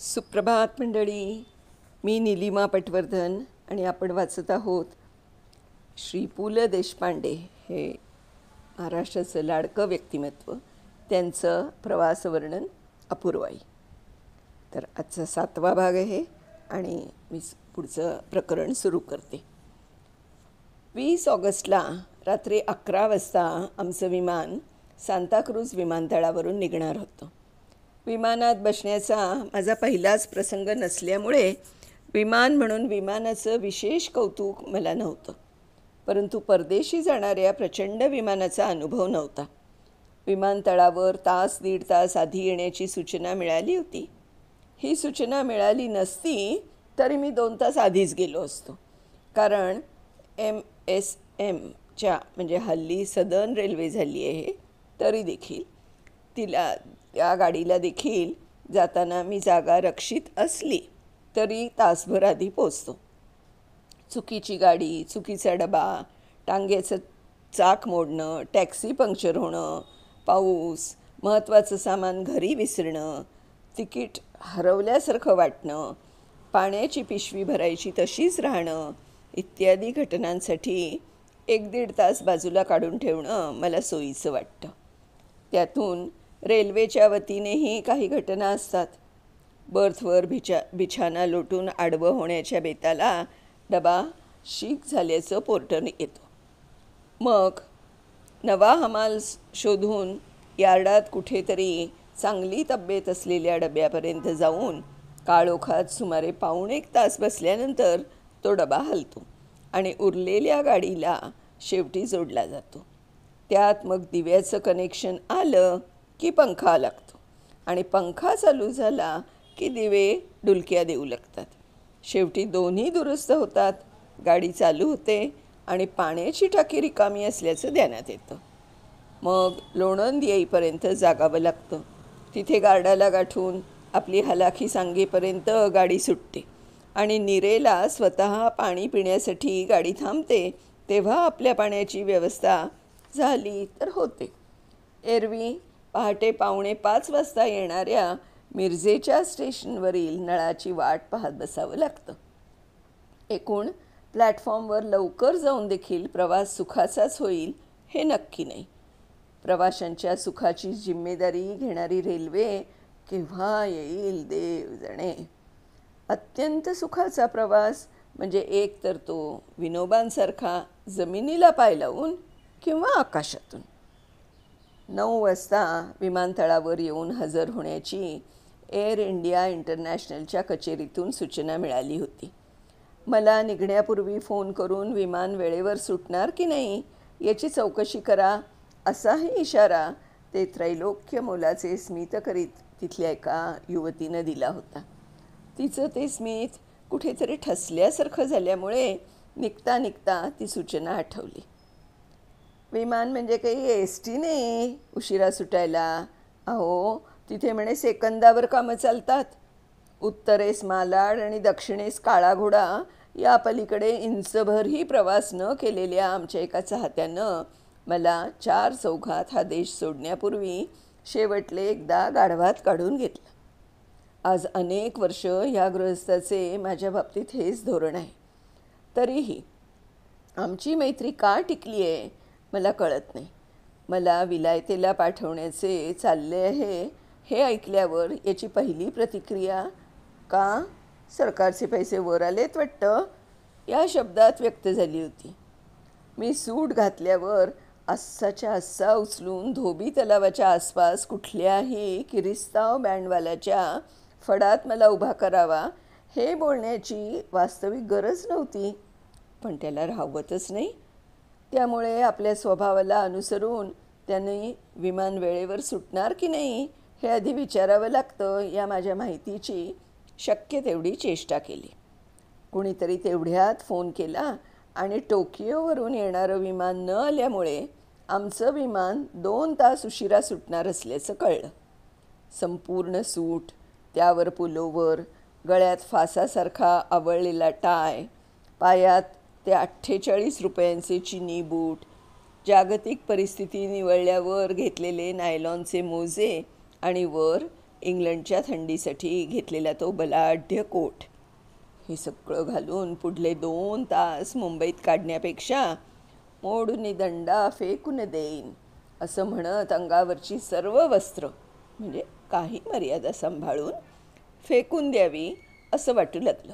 सुप्रभात मंडळी. मी निलिमा पटवर्धन आणि आपण वाचत आहोत श्री पु ल देशपांडे हे महाराष्ट्राचं लाडकं व्यक्तिमत्व, त्यांचं प्रवासवर्णन अपूर्वाई. तर आजचा 7वा भाग आहे आणि मी पुढचं प्रकरण सुरू करते. 20 ऑगस्टला रात्री 11 वाजता आमचं विमान सांताक्रूज विमानतळावरून निघणार होतं. विमानात बसण्याचा माझा पहिलाच प्रसंग नसल्यामुळे विमान म्हणून विमानाचं विशेष कौतुक मला नव्हतं, परंतु परदेशी जाणाऱ्या प्रचंड विमानाचा अनुभव नव्हता. विमानतळावर दीड तास आधी येण्याची सूचना मिळाली होती. ही सूचना मिळाली नसती तरी मी 2 तास आधीच गेलो असतो, कारण MSMच्या म्हणजे हल्ली सदर्न रेल्वे झाली आहे, तरी देखील त्या गाडीला देखील जाताना मी जागा रक्षित असली तरी तासभर आधी पोचतो. चुकीची गाडी, चुकीचा डबा, टांग्याचं चाक मोडणं, टॅक्सी पंक्चर होणं, पाऊस, महत्त्वाचं सामान घरी विसरणं, तिकीट हरवल्यासारखं वाटणं, पाण्याची पिशवी भरायची तशीच राहणं इत्यादी घटनांसाठी 1-1.5 तास बाजूला काढून ठेवणं मला सोयीचं वाटतं. त्यातून रेल्वेच्या वतीनेही काही घटना असतात. बर्थवर बिछाना लोटून आडवं होण्याच्या बेताला डबा शीक झाल्याचं पोर्टर येतो. मग नवा हमाल शोधून यार्डात कुठेतरी चांगली तब्येत असलेल्या डब्यापर्यंत जाऊन काळोखात सुमारे 1.25 तास बसल्यानंतर तो डबा हलतो आणि उरलेल्या गाडीला शेवटी जोडला जातो. त्यात मग दिव्याचं कनेक्शन आलं की पंखा लागतो आणि पंखा चालू झाला की दिवे डुलक्या देऊ लागतात. शेवटी दोन्ही दुरुस्त होतात, गाडी चालू होते आणि पाण्याची टाकी रिकामी असल्याचं ध्यानात येतं. मग लोणंद येईपर्यंत जागावं लागतं. तिथे गार्डाला गाठून आपली हलाखी सांगेपर्यंत गाडी सुटते आणि निरेला स्वतः पाणी पिण्यासाठी गाडी थांबते, तेव्हा आपल्या पाण्याची व्यवस्था झाली तर होते. एरवी पहाटे 4:45 वाजता येणाऱ्या मिरजेच्या स्टेशनवरील नळाची वाट पाहत बसावं लागतं. एकूण प्लॅटफॉर्मवर लवकर जाऊन देखील प्रवास सुखाचाच होईल हे नक्की नाही. प्रवाशांच्या सुखाची जिम्मेदारी घेणारी रेल्वे केव्हा येईल देव जाणे. अत्यंत सुखाचा प्रवास म्हणजे एक तर तो विनोबांसारखा जमिनीला पाय लावून किंवा आकाशातून. 9 वाजता विमानतळावर येऊन हजर होण्याची एअर इंडिया इंटरनॅशनलच्या कचेरीतून सूचना मिळाली होती. मला निघण्यापूर्वी फोन करून विमान वेळेवर सुटणार की नाही याची चौकशी करा असाही इशारा ते त्रैलोक्य मोलाचे स्मित करीत तिथल्या एका युवतीनं दिला होता. तिचं ते स्मित कुठेतरी ठसल्यासारखं झाल्यामुळे निघता निघता ती सूचना आठवली. विमान म्हणजे काही ST नाही उशिरा सुटायला. अहो, तिथे म्हणे सेकंदावर कामं चालतात. उत्तरेस मालाड आणि दक्षिणेस काळा घोडा या पलीकडे इंचभरही प्रवास न केलेल्या आमच्या एका चाहत्यानं मला 4 चौघात हा देश सोडण्यापूर्वी शेवटले एकदा गाढवात काढून घेतलं. आज अनेक वर्ष ह्या गृहस्थाचे माझ्या बाबतीत हेच धोरण आहे. तरीही आमची मैत्री का टिकली आहे मला कळत नाही. मला विलायतेला पाठवण्याचे चालले आहे हे ऐकल्यावर याची पहिली प्रतिक्रिया का सरकारचे पैसे वर आलेत वाटतं या शब्दात व्यक्त झाली होती. मी सूट घातल्यावर अस्साच्या अस्सा उचलून धोबी तलावाच्या आसपास कुठल्याही किरिस्ताव बँडवाल्याच्या फडात मला उभा करावा हे बोलण्याची वास्तविक गरज नव्हती, पण त्याला राहवतच नाही. त्यामुळे आपल्या स्वभावाला अनुसरून त्यांनी विमान वेळेवर सुटणार की नाही हे आधी विचारावं लागतं या माझ्या माहितीची शक्य तेवढी चेष्टा केली. कुणीतरी तेवढ्यात फोन केला आणि टोकियोवरून येणारं विमान न आल्यामुळे आमचं विमान 2 तास उशिरा सुटणार असल्याचं कळलं. संपूर्ण सूट, त्यावर पुलोवर, गळ्यात फासासारखा आवळलेला टाय, पायात ते 48 रुपयांचे चिनी बूट, जागतिक परिस्थिती निवळल्यावर घेतलेले नायलॉनचे मोजे आणि वर इंग्लंडच्या थंडीसाठी घेतलेला तो बलाढ्य कोट. हे सगळं घालून पुढले 2 तास मुंबईत काढण्यापेक्षा मोडून दंडा फेकून देईन असं म्हणत अंगावरची सर्व वस्त्र म्हणजे काही मर्यादा सांभाळून फेकून द्यावी असं वाटू लागलं.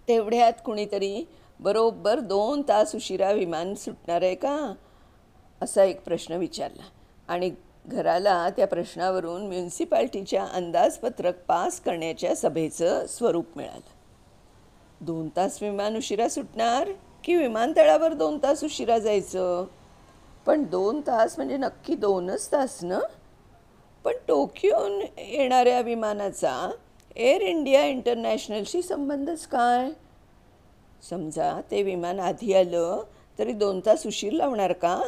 तेवढ्यात कुणीतरी बरोबर 2 तास उशिरा विमान सुटणार आहे का असा एक प्रश्न विचारला आणि घराला त्या प्रश्नावरून म्युन्सिपाल्टीच्या अंदाजपत्रक पास करण्याच्या सभेचं स्वरूप मिळालं. 2 तास विमान उशिरा सुटणार की विमानतळावर 2 तास उशिरा जायचं? पण 2 तास म्हणजे नक्की 2च तास ना? पण टोकियोहून येणाऱ्या विमानाचा एअर इंडिया इंटरनॅशनलशी संबंधच काय? समजा ते विमान आधी आलं तरी 2 तास उशीर लावणार का?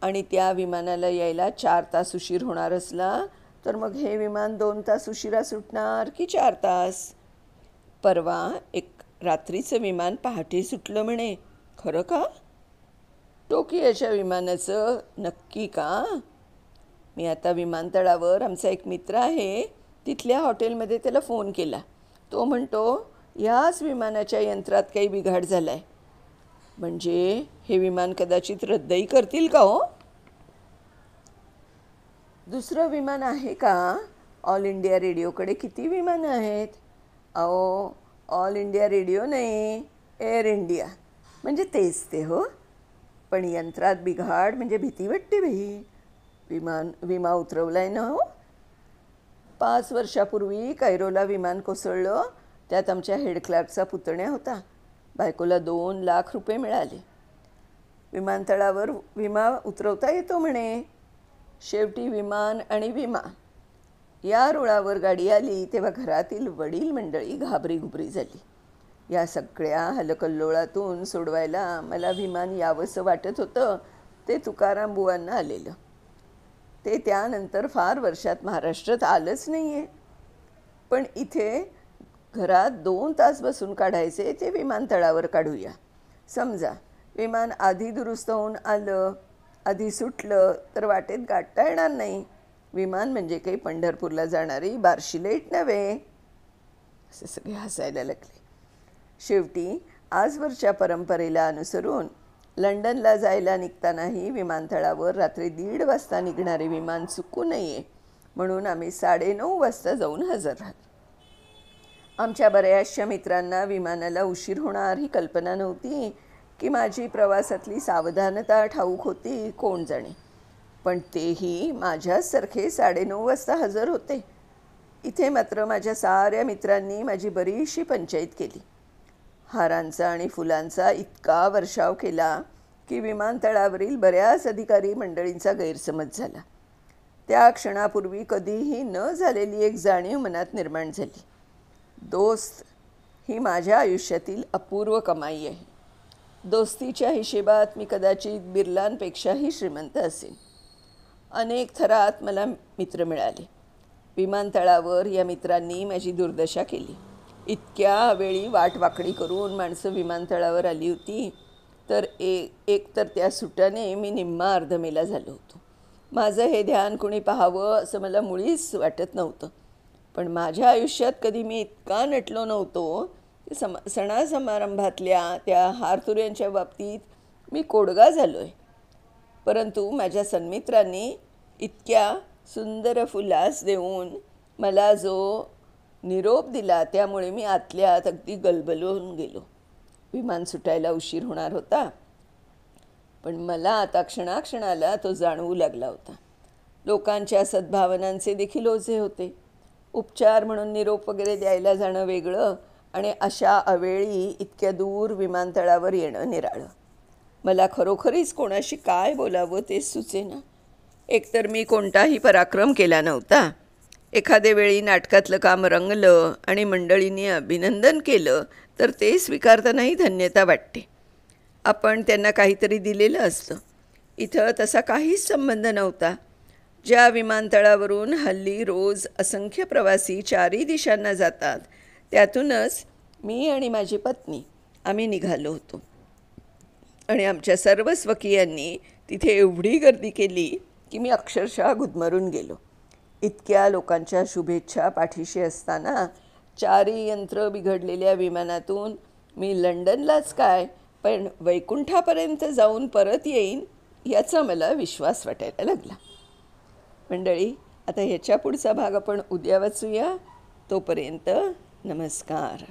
आणि त्या विमानाला यायला 4 तास उशीर होणार असला तर मग हे विमान 2 तास उशिरा सुटणार की 4 तास? परवा एक रात्रीचं विमान पहाटे सुटलं म्हणे. खरं का? टोकियोच्या विमानाचं नक्की का? मी आता विमानतळावर आमचा एक मित्र आहे तिथल्या हॉटेलमध्ये त्याला फोन केला. तो म्हणतो ह्याच विमानाच्या यंत्रात काही बिघाड झाला आहे. म्हणजे हे विमान कदाचित रद्दही करतील का हो? दुसरं विमान आहे का? ऑल इंडिया रेडिओकडे किती विमानं आहेत? अहो, ऑल इंडिया रेडिओ नाही, एअर इंडिया म्हणजे तेच ते हो. पण यंत्रात बिघाड म्हणजे भीती वाटते बाई. विमा उतरवला आहे ना हो. 5 वर्षापूर्वी कैरोला विमान कोसळलं. त्यात आमच्या हेड क्लार्कचा पुतण्या होता. बायकोला 2 लाख रुपये मिळाले. विमानतळावर विमा उतरवता येतो म्हणे. शेवटी विमान आणि विमा या रुळावर गाडी आली तेव्हा घरातील वडील मंडळी घाबरीघुबरी झाली. या सगळ्या हलकल्लोळातून सोडवायला मला विमान यावंसं वाटत होतं ते तुकाराम बुवांना आलेलं. ते त्यानंतर फार वर्षात महाराष्ट्रात आलंच नाही आहे. पण इथे घरात 2 तास बसून काढायचे ते विमानतळावर काढूया. समजा विमान आधी दुरुस्त होऊन आलं, आधी सुटलं तर वाटेत गाठता येणार नाही. विमान म्हणजे काही पंढरपूरला जाणारी बार्शी लाईट नव्हे. असे सगळे हसायला लागले. शेवटी आजवरच्या परंपरेला अनुसरून लंडनला जायला निघतानाही विमानतळावर रात्री 1:30 वाजता निघणारे विमान चुकू नये म्हणून आम्ही 9:30 वाजता जाऊन हजर राहिलो. आमच्या बऱ्याचशा मित्रांना विमानाला उशीर होणार ही कल्पना नव्हती की माझी प्रवासातली सावधानता ठाऊक होती कोण जाणे. पण तेही माझ्यासारखे 9:30 वाजता हजर होते. इथे मात्र माझ्या साऱ्या मित्रांनी माझी बरीचशी पंचाईत केली. हारांचा आणि फुलांचा इतका वर्षाव केला की विमानतळावरील बऱ्याच अधिकारी मंडळींचा गैरसमज झाला. त्या क्षणापूर्वी कधीही न झालेली एक जाणीव मनात निर्माण झाली. दोस्त ही माझ्या आयुष्यातील अपूर्व कमाई आहे. दोस्तीच्या हिशेबात मी कदाचित बिर्लांपेक्षाही श्रीमंत असेन. अनेक थरात मला मित्र मिळाले. विमानतळावर या मित्रांनी माझी दुर्दशा केली. इतक्या वेळी वाट वाकडी करून माणसं विमानतळावर आली होती तर एक तर त्या सुटाने मी निम्मा अर्धमेला झालो होतो. माझं हे ध्यान कोणी पाहावं असं मला मुळीच वाटत नव्हतं. पण माझ्या आयुष्यात कधी मी इतका नटलो नव्हतो. सणासमारंभातल्या त्या हारतुऱ्यांच्या बाबतीत मी कोडगा झालो आहे. परंतु माझ्या सन्मित्रांनी इतक्या सुंदर फुलास देऊन मला जो निरोप दिला त्यामुळे मी आतल्या आत अगदी गलबलून गेलो. विमान सुटायला उशीर होणार होता पण मला आता क्षणाक्षणाला तो जाणवू लागला होता. लोकांच्या सद्भावनांचे देखील ओझे होते. उपचार म्हणून निरोप वगैरे द्यायला जाणं वेगळं आणि अशा अवेळी इतक्या दूर विमानतळावर येणं निराळं. मला खरोखरीच कोणाशी काय बोलावं तेच सुचेना. एकतर मी कोणताही पराक्रम केला नव्हता. एखाद्या वेळी नाटकातलं काम रंगलं आणि मंडळींनी अभिनंदन केलं तर ते स्वीकारतानाही धन्यता वाटते. आपण त्यांना काहीतरी दिलेलं असतं. इथं तसा काहीच संबंध नव्हता. ज्या विमानतळावरून हल्ली रोज असंख्य प्रवासी 4ही दिशांना जातात त्यातूनच मी आणि माझी पत्नी आम्ही निघालो होतो. आणि आमच्या सर्व स्वकीयांनी तिथे एवढी गर्दी केली की मी अक्षरशः गुदमरून गेलो. इतक्या लोकांच्या शुभेच्छा पाठीशी असताना चारी यंत्र बिघडलेल्या विमानातून मी लंडनलाच काय पण वैकुंठापर्यंत जाऊन परत येईन याचा मला विश्वास वाटायला लागला. मंडळी, आता ह्याच्या पुढचा भाग आपण उद्या वाचूया. तोपर्यंत नमस्कार.